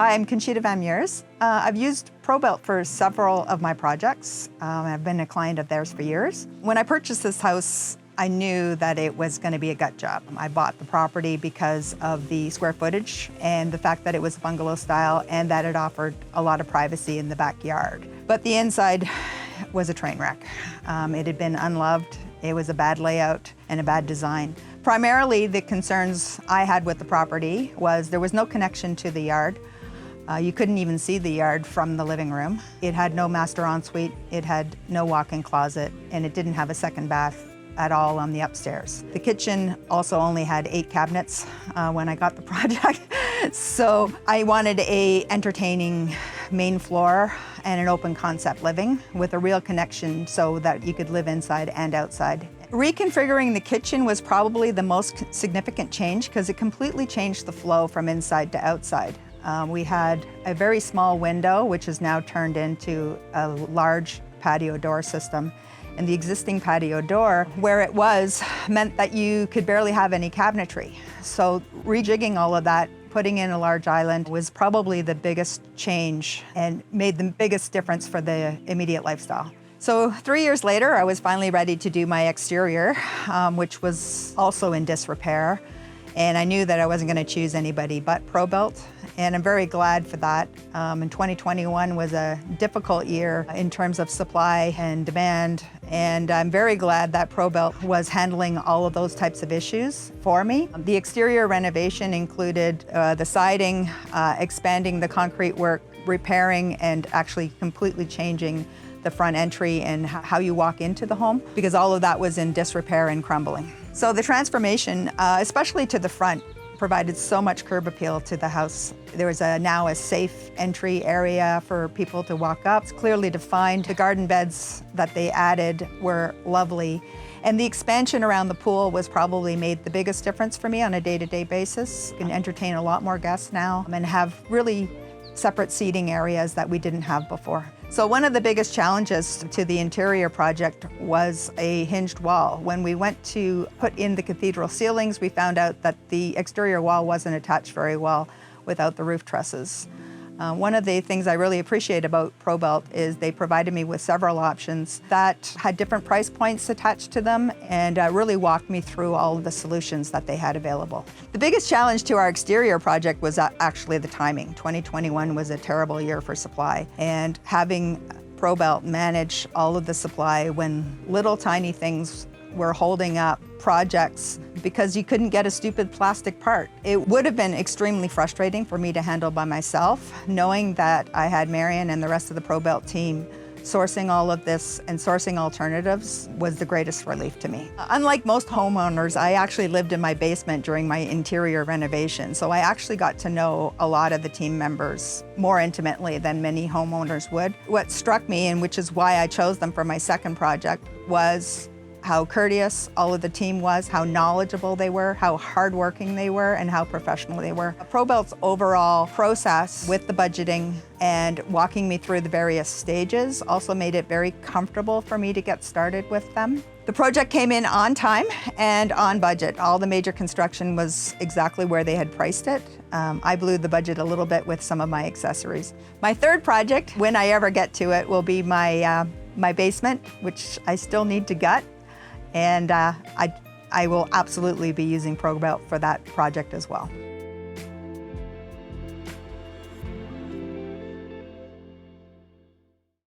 Hi, I'm Conchita. I've used Probuilt for several of my projects. I've been a client of theirs for years. When I purchased this house, I knew that it was going to be a gut job. I bought the property because of the square footage and the fact that it was bungalow style and that it offered a lot of privacy in the backyard. But the inside was a train wreck. It had been unloved. It was a bad layout and a bad design. Primarily, the concerns I had with the property was there was no connection to the yard. You couldn't even see the yard from the living room. It had no master ensuite, it had no walk-in closet, and it didn't have a second bath at all on the upstairs. The kitchen also only had 8 cabinets when I got the project. So I wanted a entertaining main floor and an open concept living with a real connection so that you could live inside and outside. Reconfiguring the kitchen was probably the most significant change because it completely changed the flow from inside to outside. We had a very small window, which is now turned into a large patio door system. And the existing patio door, where it was, meant that you could barely have any cabinetry. So rejigging all of that, putting in a large island was probably the biggest change and made the biggest difference for the immediate lifestyle. So 3 years later, I was finally ready to do my exterior, which was also in disrepair. And I knew that I wasn't going to choose anybody but Probuilt, and I'm very glad for that. And 2021 was a difficult year in terms of supply and demand, and I'm very glad that Probuilt was handling all of those types of issues for me. The exterior renovation included the siding, expanding the concrete work, repairing, and actually completely changing the front entry and how you walk into the home, because all of that was in disrepair and crumbling. So the transformation, especially to the front, provided so much curb appeal to the house. There was now a safe entry area for people to walk up. It's clearly defined. The garden beds that they added were lovely. And the expansion around the pool was probably made the biggest difference for me on a day-to-day basis. You can entertain a lot more guests now and have really separate seating areas that we didn't have before. So one of the biggest challenges to the interior project was a hinged wall. When we went to put in the cathedral ceilings, we found out that the exterior wall wasn't attached very well without the roof trusses. One of the things I really appreciate about Probuilt is they provided me with several options that had different price points attached to them and really walked me through all of the solutions that they had available. The biggest challenge to our exterior project was actually the timing. 2021 was a terrible year for supply, and having Probuilt manage all of the supply when little tiny things were holding up projects because you couldn't get a stupid plastic part. It would have been extremely frustrating for me to handle by myself, knowing that I had Marion and the rest of the Probuilt team sourcing all of this and sourcing alternatives was the greatest relief to me. Unlike most homeowners, I actually lived in my basement during my interior renovation, so I actually got to know a lot of the team members more intimately than many homeowners would. What struck me, and which is why I chose them for my second project, was how courteous all of the team was, how knowledgeable they were, how hardworking they were, and how professional they were. Probuilt's overall process with the budgeting and walking me through the various stages also made it very comfortable for me to get started with them. The project came in on time and on budget. All the major construction was exactly where they had priced it. I blew the budget a little bit with some of my accessories. My third project, when I ever get to it, will be my basement, which I still need to gut. And I will absolutely be using Probuilt for that project as well.